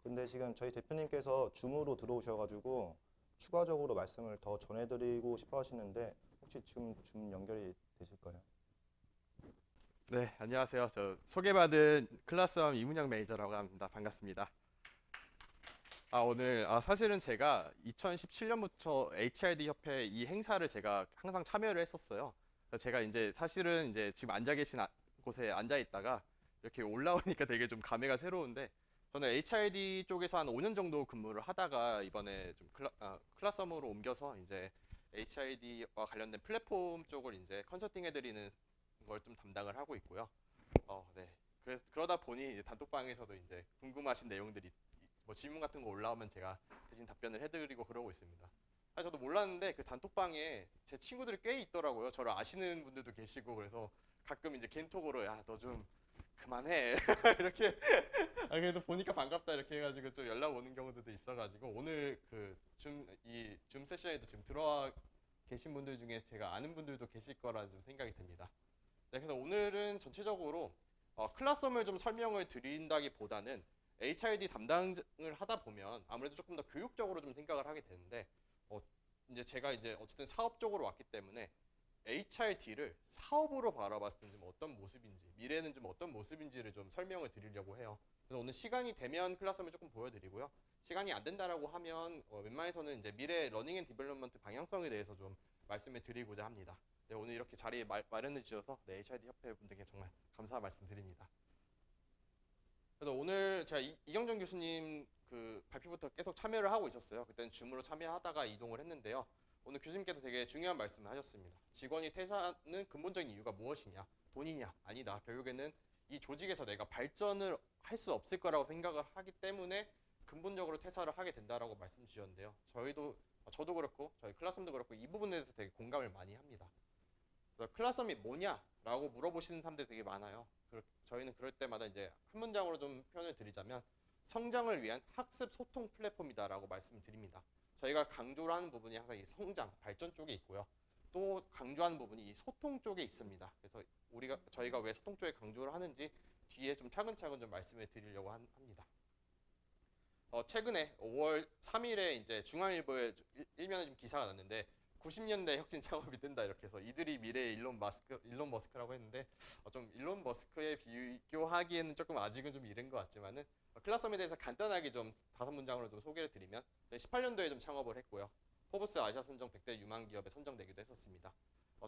근데 지금 저희 대표님께서 줌으로 들어오셔가지고 추가적으로 말씀을 더 전해드리고 싶어 하시는데 혹시 지금 줌 연결이 되실까요? 네, 안녕하세요. 저 소개받은 클라스원 이문영 매니저라고 합니다. 반갑습니다. 오늘 사실은 제가 2017년부터 HRD 협회 이 행사를 제가 항상 참여를 했었어요. 그래서 제가 이제 사실은 이제 지금 앉아 계신 곳에 앉아 있다가 이렇게 올라오니까 되게 좀 감회가 새로운데, 저는 HRD 쪽에서 한 5년 정도 근무를 하다가 이번에 좀 클라썸으로 옮겨서 이제 HRD와 관련된 플랫폼 쪽을 이제 컨설팅 해드리는 걸 좀 담당을 하고 있고요. 네. 그래서 그러다 보니 이제 단톡방에서도 이제 궁금하신 내용들이 뭐 질문 같은 거 올라오면 제가 대신 답변을 해드리고 그러고 있습니다. 사실 저도 몰랐는데 그 단톡방에 제 친구들이 꽤 있더라고요. 저를 아시는 분들도 계시고, 그래서 가끔 이제 개인톡으로 야, 너 좀 그만해 이렇게 그래도 보니까 반갑다 이렇게 해가지고 좀 연락 오는 경우들도 있어가지고, 오늘 그 줌 세션에도 지금 들어와 계신 분들 중에 제가 아는 분들도 계실 거라 좀 생각이 듭니다. 네, 그래서 오늘은 전체적으로 클라썸을 좀 설명을 드린다기보다는 HRD 담당을 하다 보면 아무래도 조금 더 교육적으로 좀 생각을 하게 되는데, 어, 이제 제가 이제 어쨌든 사업 쪽으로 왔기 때문에 HRD를 사업으로 바라봤을 때 좀 어떤 모습인지, 미래는 좀 어떤 모습인지를 좀 설명을 드리려고 해요. 그래서 오늘 시간이 되면 클라썸을 조금 보여드리고요. 시간이 안 된다라고 하면 웬만해서는 이제 미래 러닝 앤 디벨롭먼트 방향성에 대해서 좀 말씀을 드리고자 합니다. 네, 오늘 이렇게 자리 마련해 주셔서 네, HRD 협회 분들께 정말 감사 말씀드립니다. 그래서 오늘 제가 이경정 교수님 그 발표부터 계속 참여를 하고 있었어요. 그때는 줌으로 참여하다가 이동을 했는데요. 오늘 교수님께서 되게 중요한 말씀을 하셨습니다. 직원이 퇴사하는 근본적인 이유가 무엇이냐? 돈이냐? 아니다. 결국에는 이 조직에서 내가 발전을 할 수 없을 거라고 생각을 하기 때문에 근본적으로 퇴사를 하게 된다라고 말씀 주셨는데요. 저도 그렇고 저희 클라스룸도 그렇고 이 부분에 대해서 되게 공감을 많이 합니다. 클라썸이 뭐냐라고 물어보시는 사람들이 되게 많아요. 저희는 그럴 때마다 이제 한 문장으로 좀 표현을 드리자면 성장을 위한 학습 소통 플랫폼이다라고 말씀드립니다. 저희가 강조를 하는 부분이 항상 이 성장, 발전 쪽에 있고요. 또 강조하는 부분이 이 소통 쪽에 있습니다. 그래서 저희가 왜 소통 쪽에 강조를 하는지 뒤에 좀 차근차근 좀 말씀을 드리려고 합니다. 최근에 5월 3일에 이제 중앙일보에 일면에 좀 기사가 났는데 90년대 혁신 창업이 된다 이렇게 해서 이들이 미래의 일론 머스크라고 했는데, 좀 일론 머스크에 비교하기에는 조금 아직은 좀 이른 것 같지만은 클라썸에 대해서 간단하게 좀 5문장으로 좀 소개를 드리면 18년도에 좀 창업을 했고요. 포브스 아시아 선정 100대 유망 기업에 선정되기도 했었습니다.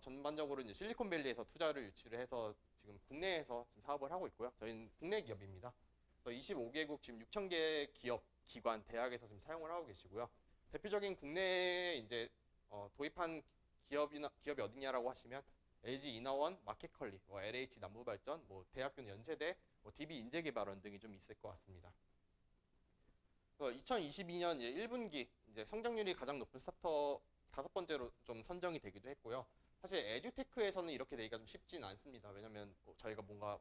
전반적으로 이제 실리콘밸리에서 투자를 유치를 해서 지금 국내에서 지금 사업을 하고 있고요. 저희는 국내 기업입니다. 25개국 지금 6,000개 기업, 기관, 대학에서 지금 사용을 하고 계시고요. 대표적인 국내에 이제 도입한 기업이 어디냐라고 하시면 LG 인하원, 마켓컬리, LH 남부발전, 대학교는 연세대, DB 인재개발원 등이 좀 있을 것 같습니다. 2022년 1분기 이제 성장률이 가장 높은 스타트업 5번째로 좀 선정이 되기도 했고요. 사실 에듀테크에서는 이렇게 되기가 좀 쉽진 않습니다. 왜냐면 저희가 뭔가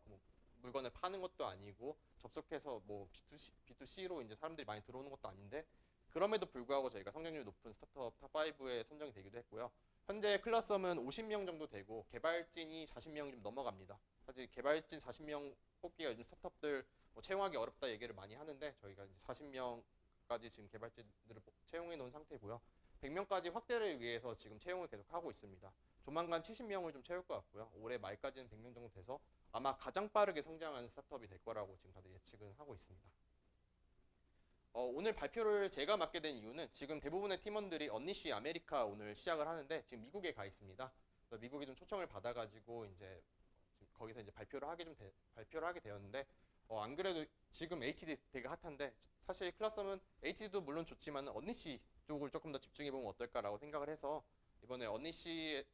물건을 파는 것도 아니고 접속해서 B2C로 이제 사람들이 많이 들어오는 것도 아닌데, 그럼에도 불구하고 저희가 성장률이 높은 스타트업 탑5에 선정이 되기도 했고요. 현재 클라썸은 50명 정도 되고 개발진이 40명 좀 넘어갑니다. 사실 개발진 40명 뽑기가 요즘 스타트업들 채용하기 어렵다 얘기를 많이 하는데, 저희가 이제 40명까지 지금 개발진들을 채용해 놓은 상태고요. 100명까지 확대를 위해서 지금 채용을 계속 하고 있습니다. 조만간 70명을 좀 채울 것 같고요. 올해 말까지는 100명 정도 돼서 아마 가장 빠르게 성장하는 스타트업이 될 거라고 지금 다들 예측은 하고 있습니다. 오늘 발표를 제가 맡게 된 이유는 지금 대부분의 팀원들이 언니쉬 아메리카 오늘 시작을 하는데 지금 미국에 가 있습니다. 미국에 좀 초청을 받아가지고 이제 거기서 이제 발표를 하게 되었는데, 안 그래도 지금 ATD 되게 핫한데 사실 클라썸은 ATD도 물론 좋지만 언니쉬 쪽을 조금 더 집중해 보면 어떨까라고 생각을 해서 이번에 언니쉬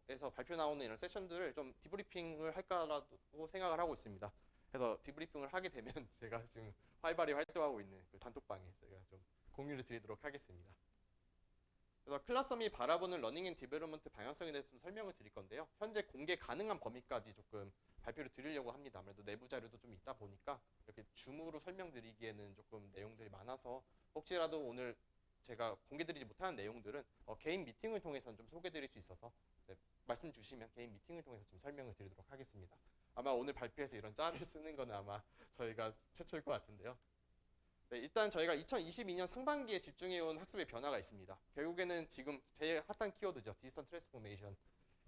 에서 발표 나오는 이런 세션들을 좀 디브리핑을 할까라고 생각을 하고 있습니다. 그래서 디브리핑을 하게 되면 제가 지금 활발히 활동하고 있는 그 단톡방에 제가 좀 공유를 드리도록 하겠습니다. 그래서 클라썸이 바라보는 러닝 앤 디벨롭먼트 방향성에 대해서 좀 설명을 드릴 건데요. 현재 공개 가능한 범위까지 조금 발표를 드리려고 합니다. 아무래도 내부 자료도 좀 있다 보니까 이렇게 줌으로 설명드리기에는 조금 내용들이 많아서 혹시라도 오늘 제가 공개드리지 못하는 내용들은 개인 미팅을 통해서는 좀 소개드릴 수 있어서 말씀 주시면 개인 미팅을 통해서 좀 설명을 드리도록 하겠습니다. 아마 오늘 발표에서 이런 짤을 쓰는 거는 아마 저희가 최초일 것 같은데요. 네, 일단 저희가 2022년 상반기에 집중해온 학습의 변화가 있습니다. 결국에는 지금 제일 핫한 키워드죠. 디지털 트랜스포메이션.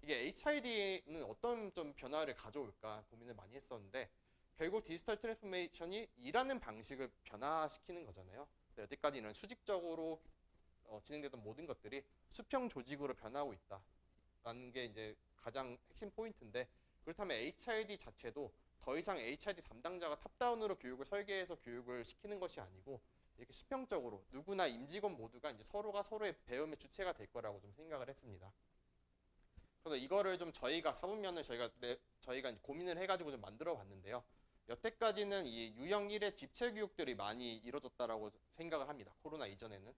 이게 HID는 어떤 좀 변화를 가져올까 고민을 많이 했었는데 결국 디지털 트랜스포메이션이 일하는 방식을 변화시키는 거잖아요. 네, 여태까지 이런 수직적으로 진행되던 모든 것들이 수평 조직으로 변하고 있다라는 게 이제 가장 핵심 포인트인데 그렇다면 HID 자체도 더 이상 HID 담당자가 탑다운으로 교육을 설계해서 교육을 시키는 것이 아니고 이렇게 수평적으로 누구나 임직원 모두가 이제 서로가 서로의 배움의 주체가 될 거라고 좀 생각을 했습니다. 그래서 이거를 좀 저희가 사분면을 저희가 이제 고민을 해가지고 좀 만들어 봤는데요. 여태까지는 이 유형 1의 집체 교육들이 많이 이루어졌다라고 생각을 합니다. 코로나 이전에는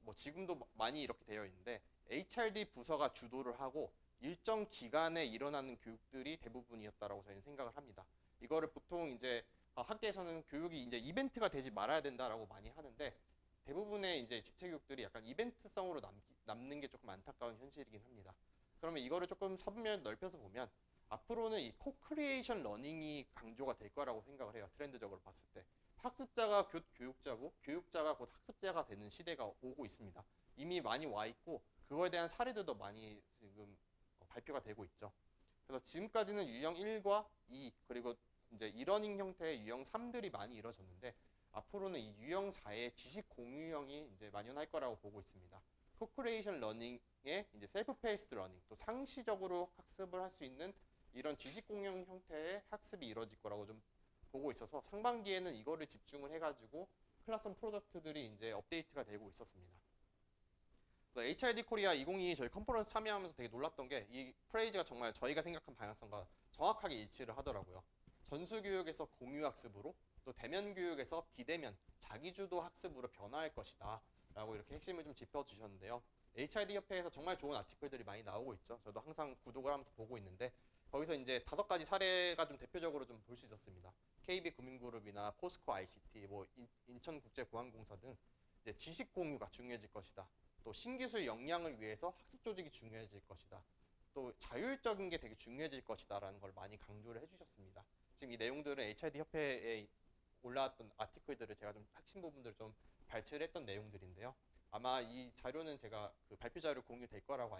뭐 지금도 많이 이렇게 되어 있는데 HRD 부서가 주도를 하고 일정 기간에 일어나는 교육들이 대부분이었다라고 저희는 생각을 합니다. 이거를 보통 이제 학계에서는 교육이 이제 이벤트가 되지 말아야 된다라고 많이 하는데 대부분의 이제 집체 교육들이 약간 이벤트성으로 남는 게 조금 안타까운 현실이긴 합니다. 그러면 이거를 조금 사분면 넓혀서 보면 앞으로는 이 코크리에이션 러닝이 강조가 될 거라고 생각을 해요. 트렌드적으로 봤을 때. 학습자가 곧 교육자고 교육자가 곧 학습자가 되는 시대가 오고 있습니다. 이미 많이 와 있고 그거에 대한 사례들도 많이 지금 발표가 되고 있죠. 그래서 지금까지는 유형 1과 2 그리고 이제 이러닝 형태의 유형 3들이 많이 이루어졌는데 앞으로는 이 유형 4의 지식 공유형이 이제 만연할 거라고 보고 있습니다. 코크리에이션 러닝의 이제 셀프 페이스드 러닝 또 상시적으로 학습을 할 수 있는 이런 지식 공유 형태의 학습이 이루어질 거라고 좀 보고 있어서 상반기에는 이거를 집중을 해가지고 클래스룸 프로덕트들이 이제 업데이트가 되고 있었습니다. HID 코리아 2022 저희 컨퍼런스 참여하면서 되게 놀랐던 게 이 프레이즈가 정말 저희가 생각한 방향성과 정확하게 일치를 하더라고요. 전수 교육에서 공유 학습으로 또 대면 교육에서 비대면 자기주도 학습으로 변화할 것이다 라고 이렇게 핵심을 좀 짚어주셨는데요. HID 협회에서 정말 좋은 아티클들이 많이 나오고 있죠. 저도 항상 구독을 하면서 보고 있는데 거기서 이제 5가지 사례가 좀 대표적으로 좀 볼 수 있었습니다. KB금융그룹이나 포스코 ICT, 뭐 인천국제보안공사 등 이제 지식 공유가 중요해질 것이다. 또 신기술 역량을 위해서 학습 조직이 중요해질 것이다. 또 자율적인 게 되게 중요해질 것이다 라는 걸 많이 강조를 해주셨습니다. 지금 이 내용들은 HID 협회에 올라왔던 아티클들을 제가 좀 핵심 부분들을 좀 발췌를 했던 내용들인데요. 아마 이 자료는 제가 그 발표 자료 공유될 거라고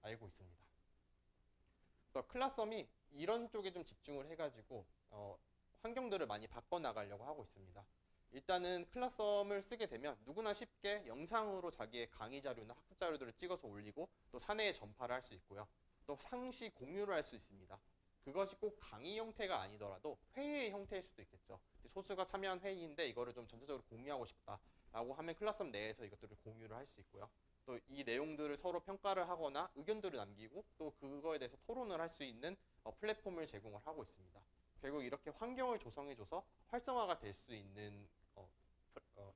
알고 있습니다. 클라썸이 이런 쪽에 좀 집중을 해가지고 환경들을 많이 바꿔나가려고 하고 있습니다. 일단은 클라썸을 쓰게 되면 누구나 쉽게 영상으로 자기의 강의 자료나 학습 자료들을 찍어서 올리고 또 사내에 전파를 할 수 있고요. 또 상시 공유를 할 수 있습니다. 그것이 꼭 강의 형태가 아니더라도 회의의 형태일 수도 있겠죠. 소수가 참여한 회의인데 이거를 좀 전체적으로 공유하고 싶다라고 하면 클라썸 내에서 이것들을 공유를 할 수 있고요. 또 이 내용들을 서로 평가를 하거나 의견들을 남기고 또 그거에 대해서 토론을 할 수 있는 플랫폼을 제공을 하고 있습니다. 결국 이렇게 환경을 조성해줘서 활성화가 될 수 있는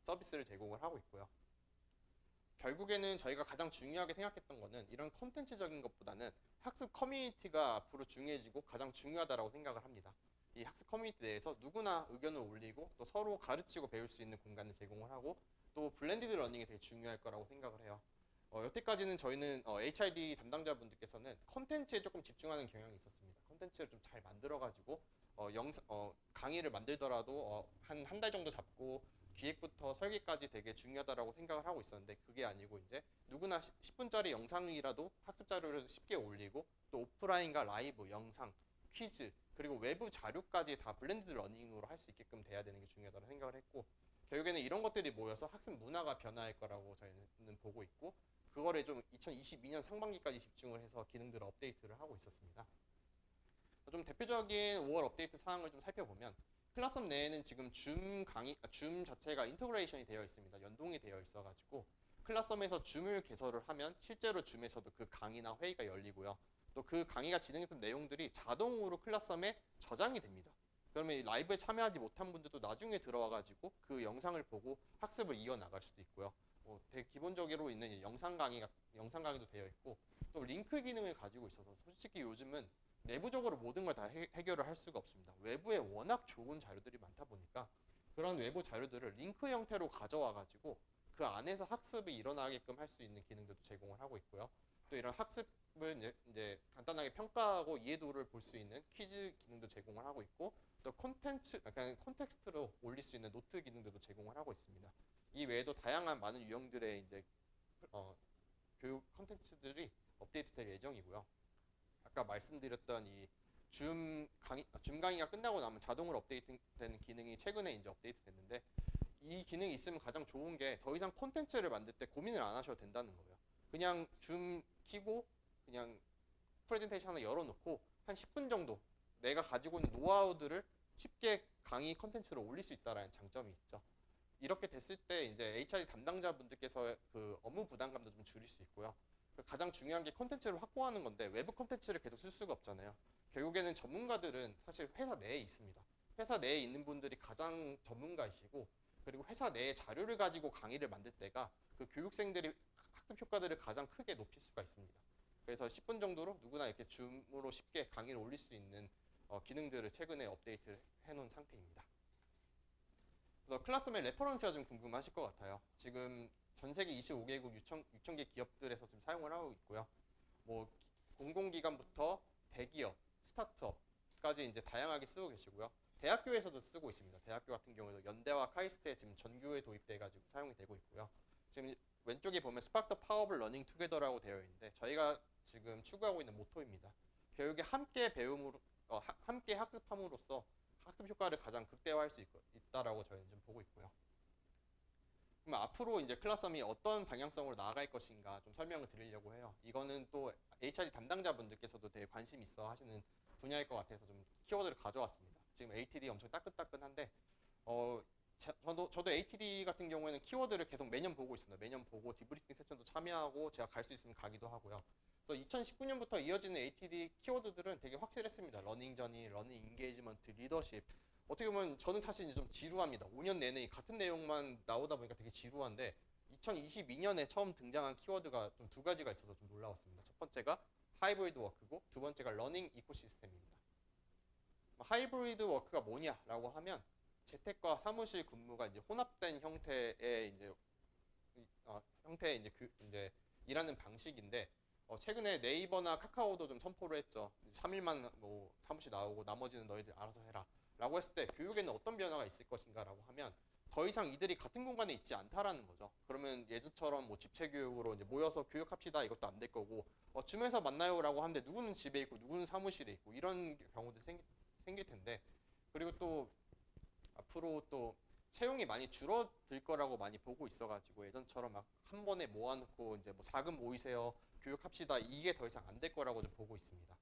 서비스를 제공을 하고 있고요. 결국에는 저희가 가장 중요하게 생각했던 거는 이런 콘텐츠적인 것보다는 학습 커뮤니티가 앞으로 중요해지고 가장 중요하다고 생각을 합니다. 이 학습 커뮤니티 내에서 누구나 의견을 올리고 또 서로 가르치고 배울 수 있는 공간을 제공을 하고 또 블렌디드 러닝이 되게 중요할 거라고 생각을 해요. 여태까지는 저희는 HID 담당자분들께서는 콘텐츠에 조금 집중하는 경향이 있었습니다. 콘텐츠를 좀 잘 만들어가지고 강의를 만들더라도 한 달 정도 잡고 기획부터 설계까지 되게 중요하다라고 생각을 하고 있었는데 그게 아니고 이제 누구나 10분짜리 영상이라도 학습 자료를 쉽게 올리고 또 오프라인과 라이브, 영상, 퀴즈 그리고 외부 자료까지 다 블렌디드 러닝으로 할 수 있게끔 돼야 되는 게 중요하다고 생각을 했고 결국에는 이런 것들이 모여서 학습 문화가 변화할 거라고 저희는 보고 있고 그거를 좀 2022년 상반기까지 집중을 해서 기능들을 업데이트를 하고 있었습니다. 좀 대표적인 5월 업데이트 사항을 좀 살펴보면 클래스룸 내에는 지금 줌 자체가 인터그레이션이 되어 있습니다. 연동이 되어 있어가지고 클래스룸에서 줌을 개설을 하면 실제로 줌에서도 그 강의나 회의가 열리고요. 또 그 강의가 진행했던 내용들이 자동으로 클래스룸에 저장이 됩니다. 그러면 라이브에 참여하지 못한 분들도 나중에 들어와가지고 그 영상을 보고 학습을 이어나갈 수도 있고요. 되게 기본적으로 있는 영상 강의도 되어 있고 또 링크 기능을 가지고 있어서 솔직히 요즘은 내부적으로 모든 걸 다 해결을 할 수가 없습니다. 외부에 워낙 좋은 자료들이 많다 보니까 그런 외부 자료들을 링크 형태로 가져와 가지고 그 안에서 학습이 일어나게끔 할 수 있는 기능들도 제공을 하고 있고요. 또 이런 학습을 이제 간단하게 평가하고 이해도를 볼 수 있는 퀴즈 기능도 제공을 하고 있고 또 콘텐츠, 약간 콘텍스트로 올릴 수 있는 노트 기능들도 제공을 하고 있습니다. 이 외에도 다양한 많은 유형들의 이제 교육 콘텐츠들이 업데이트 될 예정이고요. 아까 말씀드렸던 이 줌 강의가 끝나고 나면 자동으로 업데이트되는 기능이 최근에 이제 업데이트 됐는데, 이 기능이 있으면 가장 좋은 게 더 이상 콘텐츠를 만들 때 고민을 안 하셔도 된다는 거예요. 그냥 줌 키고 그냥 프레젠테이션 하나 열어놓고 한 10분 정도 내가 가지고 있는 노하우들을 쉽게 강의 콘텐츠로 올릴 수 있다라는 장점이 있죠. 이렇게 됐을 때 이제 HR 담당자분들께서 그 업무 부담감도 좀 줄일 수 있고요. 가장 중요한 게 콘텐츠를 확보하는 건데, 외부 콘텐츠를 계속 쓸 수가 없잖아요. 결국에는 전문가들은 사실 회사 내에 있습니다. 회사 내에 있는 분들이 가장 전문가이시고, 그리고 회사 내에 자료를 가지고 강의를 만들 때가 그 교육생들이 학습 효과들을 가장 크게 높일 수가 있습니다. 그래서 10분 정도로 누구나 이렇게 줌으로 쉽게 강의를 올릴 수 있는 기능들을 최근에 업데이트를 해놓은 상태입니다. 그래서 클래스룸의 레퍼런스가 좀 궁금하실 것 같아요. 지금 전 세계 25개국 6천 개 기업들에서 지금 사용을 하고 있고요. 뭐 공공기관부터 대기업, 스타트업까지 이제 다양하게 쓰고 계시고요. 대학교에서도 쓰고 있습니다. 대학교 같은 경우에도 연대와 카이스트에 지금 전교에 도입돼가지고 사용이 되고 있고요. 지금 왼쪽에 보면 스파크 더 파워 오브 러닝 투게더라고 되어 있는데, 저희가 지금 추구하고 있는 모토입니다. 교육에 함께 배움으로 함께 학습함으로써 학습 효과를 가장 극대화할 수 있다라고 저희는 좀 보고 있고요. 그럼 앞으로 이제 클래스룸이 어떤 방향성으로 나아갈 것인가 좀 설명을 드리려고 해요. 이거는 또 HR 담당자분들께서도 되게 관심 있어 하시는 분야일 것 같아서 좀 키워드를 가져왔습니다. 지금 ATD 엄청 따끈따끈한데, 저도 ATD 같은 경우에는 키워드를 계속 매년 보고 있습니다. 매년 보고 디브리핑 세션도 참여하고 제가 갈 수 있으면 가기도 하고요. 그래서 2019년부터 이어지는 ATD 키워드들은 되게 확실했습니다. 러닝 저니, 러닝 인게이지먼트, 리더십. 어떻게 보면 저는 사실 좀 지루합니다. 5년 내내 같은 내용만 나오다 보니까 되게 지루한데, 2022년에 처음 등장한 키워드가 좀 두 가지가 있어서 좀 놀라웠습니다. 첫 번째가 하이브리드 워크고, 두 번째가 러닝 이코시스템입니다. 하이브리드 워크가 뭐냐라고 하면, 재택과 사무실 근무가 이제 혼합된 형태의 이제 일하는 방식인데, 최근에 네이버나 카카오도 좀 선포를 했죠. 3일만 뭐 사무실 나오고 나머지는 너희들 알아서 해라 라고 했을 때, 교육에는 어떤 변화가 있을 것인가 라고 하면, 더 이상 이들이 같은 공간에 있지 않다라는 거죠. 그러면 예전처럼 뭐 집체 교육으로 이제 모여서 교육합시다 이것도 안 될 거고, 줌에서 만나요 라고 하는데 누구는 집에 있고 누구는 사무실에 있고 이런 경우도 생길 텐데, 그리고 또 앞으로 또 채용이 많이 줄어들 거라고 많이 보고 있어가지고, 예전처럼 막 한 번에 모아놓고 이제 뭐 4급 모이세요 교육합시다 이게 더 이상 안 될 거라고 좀 보고 있습니다.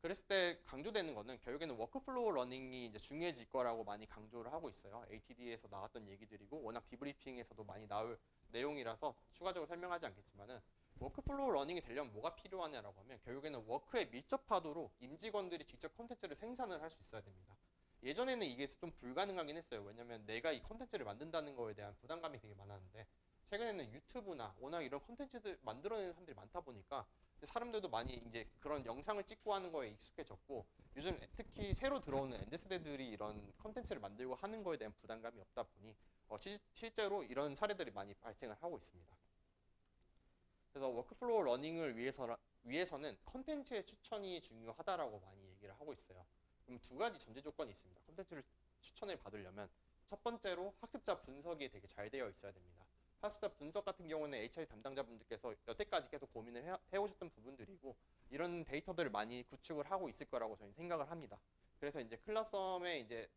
그랬을 때 강조되는 거는 결국에는 워크플로우 러닝이 이제 중요해질 거라고 많이 강조를 하고 있어요. ATD에서 나왔던 얘기들이고 워낙 디브리핑에서도 많이 나올 내용이라서 추가적으로 설명하지 않겠지만은, 워크플로우 러닝이 되려면 뭐가 필요하냐라고 하면 결국에는 워크에 밀접하도록 임직원들이 직접 콘텐츠를 생산을 할 수 있어야 됩니다. 예전에는 이게 좀 불가능하긴 했어요. 왜냐면 내가 이 콘텐츠를 만든다는 거에 대한 부담감이 되게 많았는데, 최근에는 유튜브나 워낙 이런 콘텐츠들 만들어내는 사람들이 많다 보니까 사람들도 많이 이제 그런 영상을 찍고 하는 거에 익숙해졌고, 요즘 특히 새로 들어오는 Z세대들이 이런 콘텐츠를 만들고 하는 거에 대한 부담감이 없다 보니 실제로 이런 사례들이 많이 발생을 하고 있습니다. 그래서 워크플로우 러닝을 위해서는 콘텐츠의 추천이 중요하다라고 많이 얘기를 하고 있어요. 그럼 두 가지 전제 조건이 있습니다. 콘텐츠를 추천을 받으려면, 첫 번째로 학습자 분석이 되게 잘 되어 있어야 됩니다. 학습자 분석 같은 경우는 HR 담당자분들께서 여태까지 계속 고민을 해오셨던 부분들이고, 이런 데이터들을 많이 구축을 하고 있을 거라고 저희는 생각을 합니다. 그래서 이제 클래스룸의 이제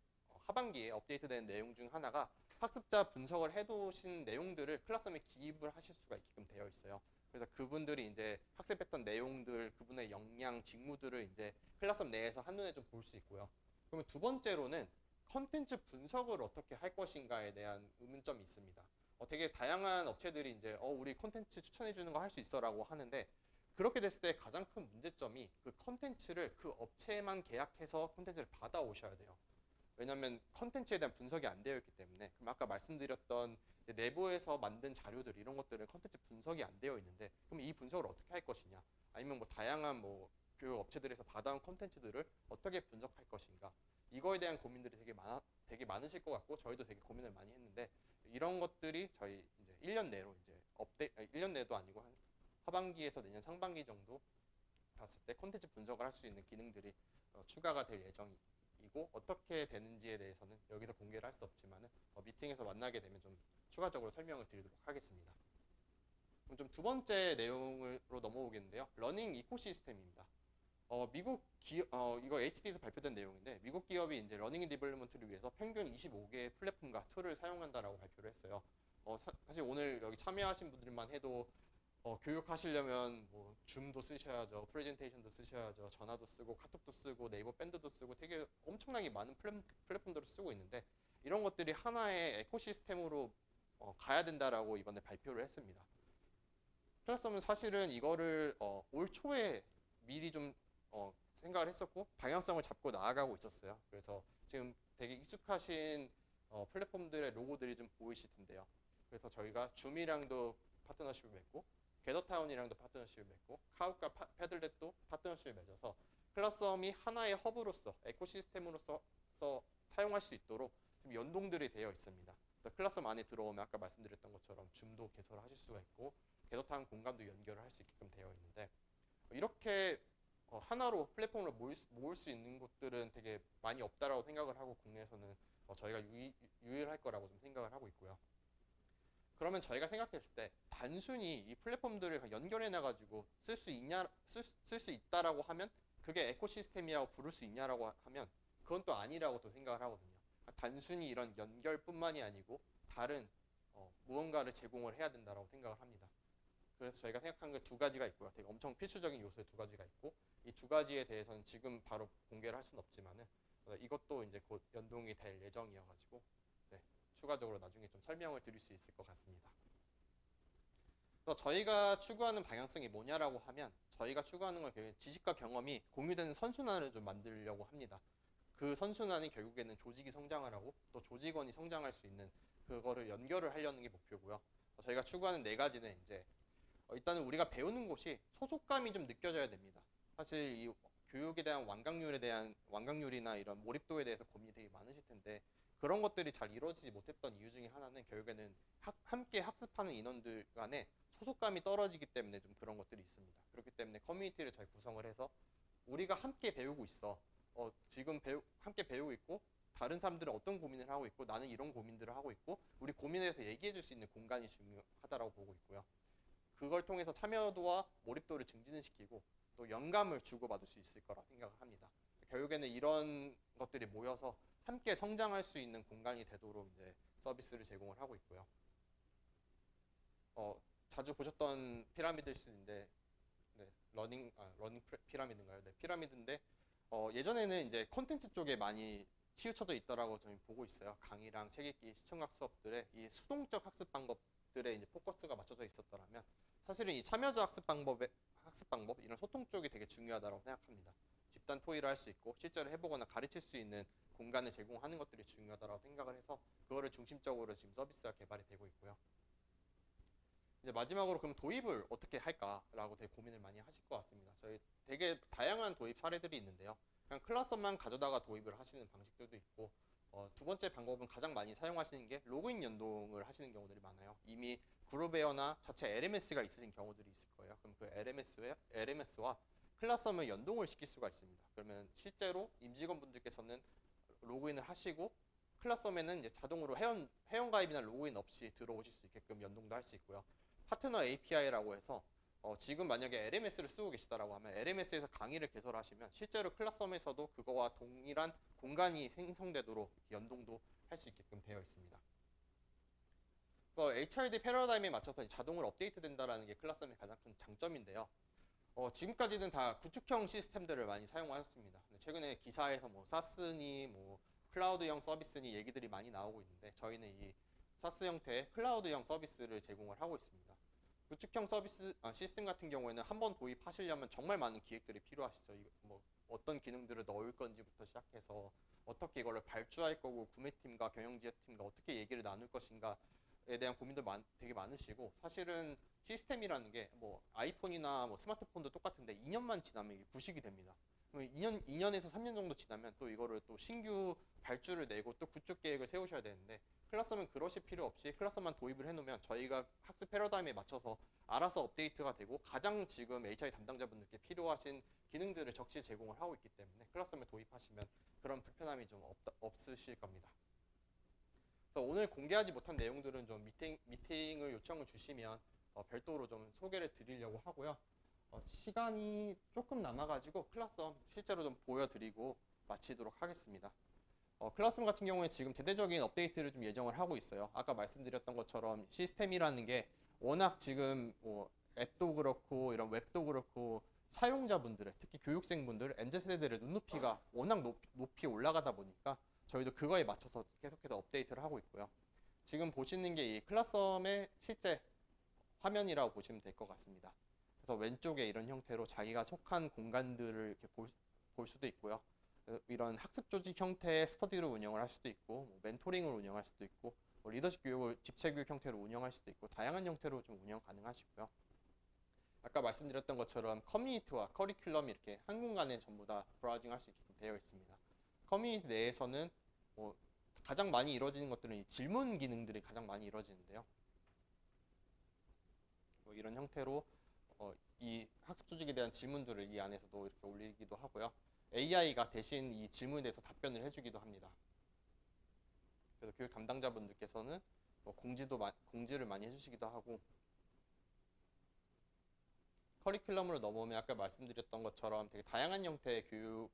하반기에 업데이트된 내용 중 하나가 학습자 분석을 해두신 내용들을 클래스룸에 기입을 하실 수가 있게끔 되어 있어요. 그래서 그분들이 이제 학습했던 내용들, 그분의 역량, 직무들을 이제 클래스룸 내에서 한눈에 좀 볼 수 있고요. 그러면 두 번째로는 컨텐츠 분석을 어떻게 할 것인가에 대한 의문점이 있습니다. 되게 다양한 업체들이 이제 우리 콘텐츠 추천해 주는 거 할 수 있어라고 하는데, 그렇게 됐을 때 가장 큰 문제점이 그 컨텐츠를 그 업체만 계약해서 콘텐츠를 받아오셔야 돼요. 왜냐하면 컨텐츠에 대한 분석이 안 되어 있기 때문에. 그럼 아까 말씀드렸던 내부에서 만든 자료들 이런 것들은 컨텐츠 분석이 안 되어 있는데, 그럼 이 분석을 어떻게 할 것이냐, 아니면 뭐 다양한 뭐 교육 업체들에서 받아온 컨텐츠들을 어떻게 분석할 것인가, 이거에 대한 고민들이 되게 많으실 것 같고, 저희도 되게 고민을 많이 했는데, 이런 것들이 저희 이제 1년 내로 이제 1년 내도 아니고 한 하반기에서 내년 상반기 정도 봤을 때 콘텐츠 분석을 할 수 있는 기능들이 추가가 될 예정이고, 있고 어떻게 되는지에 대해서는 여기서 공개를 할 수 없지만은 미팅에서 만나게 되면 좀 추가적으로 설명을 드리도록 하겠습니다. 그럼 좀 두 번째 내용으로 넘어오겠는데요. 러닝 이코시스템입니다. 이거 ATD에서 발표된 내용인데 미국 기업이 이제 러닝 디벨롭먼트를 위해서 평균 25개의 플랫폼과 툴을 사용한다라고 발표를 했어요. 사실 오늘 여기 참여하신 분들만 해도 교육하시려면 뭐 줌도 쓰셔야죠, 프레젠테이션도 쓰셔야죠, 전화도 쓰고 카톡도 쓰고 네이버 밴드도 쓰고 되게 엄청나게 많은 플랫폼들을 쓰고 있는데 이런 것들이 하나의 에코시스템으로 가야 된다라고 이번에 발표를 했습니다. 클라썸은 사실은 이거를 올 초에 미리 좀 생각을 했었고 방향성을 잡고 나아가고 있었어요. 그래서 지금 되게 익숙하신 플랫폼들의 로고들이 좀 보이실 텐데요. 그래서 저희가 줌이랑도 파트너십을 맺고 게더타운이랑도 파트너십을 맺고 카우카 패들렛도 파트너십을 맺어서 클라썸이 하나의 허브로서 에코시스템으로서 사용할 수 있도록 좀 연동들이 되어 있습니다. 클라썸 안에 들어오면 아까 말씀드렸던 것처럼 줌도 개설하실 수가 있고 게더타운 공간도 연결을 할 수 있게끔 되어 있는데 이렇게 하나로 플랫폼으로 모을 수 있는 곳들은 되게 많이 없다라고 생각을 하고 국내에서는 저희가 유일할 거라고 좀 생각을 하고 있고요. 그러면 저희가 생각했을 때 단순히 이 플랫폼들을 연결해 놔가지고 쓸 수 있다라고 하면 그게 에코시스템이라고 부를 수 있냐라고 하면 그건 또 아니라고 또 생각을 하거든요. 단순히 이런 연결뿐만이 아니고 다른 무언가를 제공을 해야 된다라고 생각을 합니다. 그래서 저희가 생각한 게 두 가지가 있고요. 되게 엄청 필수적인 요소의 두 가지가 있고 이 두 가지에 대해서는 지금 바로 공개를 할 수는 없지만은 이것도 이제 곧 연동이 될 예정이어가지고 네, 추가적으로 나중에 좀 설명을 드릴 수 있을 것 같습니다. 그래서 저희가 추구하는 방향성이 뭐냐라고 하면 저희가 추구하는 건 지식과 경험이 공유되는 선순환을 좀 만들려고 합니다. 그 선순환이 결국에는 조직이 성장을 하고 또 조직원이 성장할 수 있는 그거를 연결을 하려는 게 목표고요. 저희가 추구하는 네 가지는 이제 일단은 우리가 배우는 곳이 소속감이 좀 느껴져야 됩니다. 사실 이 교육에 대한 완강률이나 이런 몰입도에 대해서 고민이 되게 많으실 텐데 그런 것들이 잘 이루어지지 못했던 이유 중에 하나는 결국에는 함께 학습하는 인원들 간에 소속감이 떨어지기 때문에 좀 그런 것들이 있습니다. 그렇기 때문에 커뮤니티를 잘 구성을 해서 우리가 함께 배우고 있어. 지금 함께 배우고 있고 다른 사람들은 어떤 고민을 하고 있고 나는 이런 고민들을 하고 있고 우리 고민에 대해서 얘기해 줄 수 있는 공간이 중요하다고 보고 있고요. 그걸 통해서 참여도와 몰입도를 증진을 시키고 또 영감을 주고받을 수 있을 거라 생각을 합니다. 결국에는 이런 것들이 모여서 함께 성장할 수 있는 공간이 되도록 이제 서비스를 제공을 하고 있고요. 자주 보셨던 피라미드일 수 있는데 네, 러닝 피라미드인가요? 네, 피라미드인데 예전에는 이제 콘텐츠 쪽에 많이 치우쳐져 있더라고 저희 보고 있어요. 강의랑 책 읽기, 시청각 수업들의 이 수동적 학습 방법들에 이제 포커스가 맞춰져 있었더라면 사실은 이 참여자 학습 방법 이런 소통 쪽이 되게 중요하다고 생각합니다. 집단 토의를 할 수 있고 실제로 해보거나 가르칠 수 있는 공간을 제공하는 것들이 중요하다고 생각을 해서 그거를 중심적으로 지금 서비스가 개발이 되고 있고요. 이제 마지막으로 그럼 도입을 어떻게 할까라고 되게 고민을 많이 하실 것 같습니다. 저희 되게 다양한 도입 사례들이 있는데요. 그냥 클라스만 가져다가 도입을 하시는 방식들도 있고 두 번째 방법은 가장 많이 사용하시는 게 로그인 연동을 하시는 경우들이 많아요. 이미 그룹웨어나 자체 LMS가 있으신 경우들이 있을 거예요. 그럼 그 LMS와 클라썸을 연동을 시킬 수가 있습니다. 그러면 실제로 임직원분들께서는 로그인을 하시고 클라썸에는 이제 자동으로 회원가입이나 로그인 없이 들어오실 수 있게끔 연동도 할 수 있고요. 파트너 API라고 해서 지금 만약에 LMS를 쓰고 계시다라고 하면 LMS에서 강의를 개설하시면 실제로 클라썸에서도 그거와 동일한 공간이 생성되도록 연동도 할 수 있게끔 되어 있습니다. HRD 패러다임에 맞춰서 자동으로 업데이트된다는 게 클라썸의 가장 큰 장점인데요. 지금까지는 다 구축형 시스템들을 많이 사용하셨습니다. 최근에 기사에서 뭐 사스니 뭐 클라우드형 서비스니 얘기들이 많이 나오고 있는데 저희는 이 사스 형태의 클라우드형 서비스를 제공을 하고 있습니다. 구축형 시스템 같은 경우에는 한번 도입하시려면 정말 많은 기획들이 필요하시죠. 뭐 어떤 기능들을 넣을 건지부터 시작해서 어떻게 이거를 발주할 거고 구매팀과 경영지원팀과 어떻게 얘기를 나눌 것인가에 대한 고민도 되게 많으시고 사실은 시스템이라는 게 뭐 아이폰이나 뭐 스마트폰도 똑같은데 2년만 지나면 이게 구식이 됩니다. 2년에서 3년 정도 지나면 또 이거를 또 신규 발주를 내고 또 구축 계획을 세우셔야 되는데 클라썸은 그러실 필요 없이 클라썸만 도입을 해놓으면 저희가 학습 패러다임에 맞춰서 알아서 업데이트가 되고 가장 지금 HR 담당자분들께 필요하신 기능들을 적시 제공을 하고 있기 때문에 클라썸에 도입하시면 그런 불편함이 좀 없으실 겁니다. 그래서 오늘 공개하지 못한 내용들은 좀 미팅을 요청을 주시면 별도로 좀 소개를 드리려고 하고요. 시간이 조금 남아가지고 클라썸 실제로 좀 보여드리고 마치도록 하겠습니다. 클라썸 같은 경우에 지금 대대적인 업데이트를 좀 예정을 하고 있어요. 아까 말씀드렸던 것처럼 시스템이라는 게 워낙 지금 뭐 앱도 그렇고 이런 웹도 그렇고 사용자분들의 특히 교육생분들 Mz세대들의 눈높이가 워낙 높이 올라가다 보니까 저희도 그거에 맞춰서 계속해서 업데이트를 하고 있고요. 지금 보시는 게 이 클라썸의 실제 화면이라고 보시면 될 것 같습니다. 그래서 왼쪽에 이런 형태로 자기가 속한 공간들을 이렇게 볼 수도 있고요. 이런 학습 조직 형태의 스터디로 운영을 할 수도 있고, 뭐 멘토링을 운영할 수도 있고, 뭐 리더십 교육을 집체 교육 형태로 운영할 수도 있고, 다양한 형태로 좀 운영 가능하시고요. 아까 말씀드렸던 것처럼 커뮤니티와 커리큘럼이 이렇게 한 공간에 전부 다 브라우징 할 수 있게끔 되어 있습니다. 커뮤니티 내에서는 뭐 가장 많이 이루어지는 것들은 이 질문 기능들이 가장 많이 이루어지는데요. 뭐 이런 형태로 이 학습 조직에 대한 질문들을 이 안에서도 이렇게 올리기도 하고요. AI가 대신 이 질문에 대해서 답변을 해주기도 합니다. 그래서 교육 담당자분들께서는 뭐 공지를 많이 해주시기도 하고, 커리큘럼으로 넘어오면 아까 말씀드렸던 것처럼 되게 다양한 형태의 교육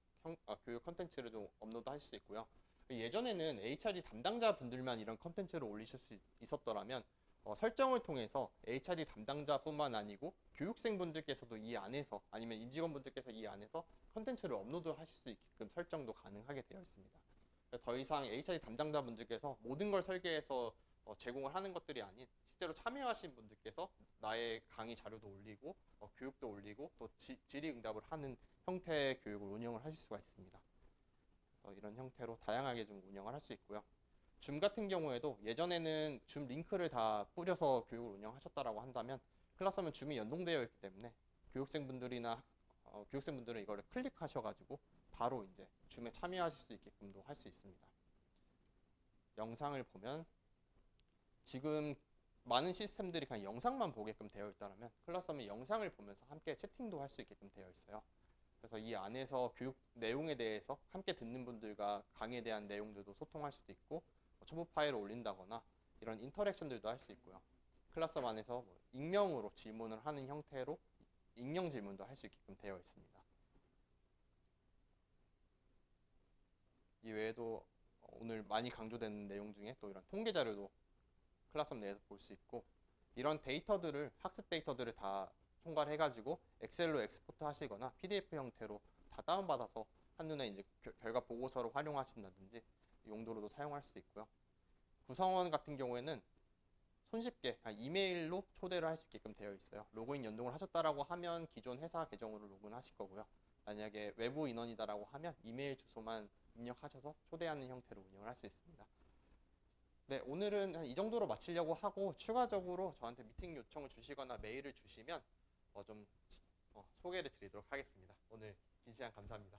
컨텐츠를 좀 업로드할 수 있고요. 예전에는 HRD 담당자분들만 이런 컨텐츠를 올리실 수 있었더라면 설정을 통해서 HRD 담당자뿐만 아니고 교육생분들께서도 이 안에서 아니면 임직원분들께서 이 안에서 컨텐츠를 업로드 하실 수 있게끔 설정도 가능하게 되어 있습니다. 더 이상 HRD 담당자분들께서 모든 걸 설계해서 제공을 하는 것들이 아닌 실제로 참여하신 분들께서 나의 강의 자료도 올리고 교육도 올리고 또 질의응답을 하는 형태의 교육을 운영을 하실 수가 있습니다. 이런 형태로 다양하게 좀 운영을 할 수 있고요. 줌 같은 경우에도 예전에는 줌 링크를 다 뿌려서 교육을 운영하셨다라고 한다면 클라썸은 줌이 연동되어 있기 때문에 교육생분들은 이거를 클릭하셔가지고 바로 이제 줌에 참여하실 수 있게끔도 할 수 있습니다. 영상을 보면 지금 많은 시스템들이 그냥 영상만 보게끔 되어 있다면 클라썸이 영상을 보면서 함께 채팅도 할 수 있게끔 되어 있어요. 그래서 이 안에서 교육 내용에 대해서 함께 듣는 분들과 강의에 대한 내용들도 소통할 수도 있고 첨부 파일을 올린다거나 이런 인터랙션들도 할 수 있고요. 클라썸 안에서 뭐 익명으로 질문을 하는 형태로 익명 질문도 할 수 있게끔 되어 있습니다. 이 외에도 오늘 많이 강조되는 내용 중에 또 이런 통계 자료도 클라썸 내에서 볼 수 있고, 이런 데이터들을 학습 데이터들을 다 총괄해가지고 엑셀로 엑스포트 하시거나 PDF 형태로 다 다운받아서 한눈에 이제 결과 보고서로 활용하신다든지 용도로도 사용할 수 있고요. 구성원 같은 경우에는 손쉽게 이메일로 초대를 할 수 있게끔 되어 있어요. 로그인 연동을 하셨다라고 하면 기존 회사 계정으로 로그인하실 거고요. 만약에 외부 인원이다라고 하면 이메일 주소만 입력하셔서 초대하는 형태로 운영을 할 수 있습니다. 네, 오늘은 이 정도로 마치려고 하고 추가적으로 저한테 미팅 요청을 주시거나 메일을 주시면 좀 소개를 드리도록 하겠습니다. 오늘 긴 시간 감사합니다.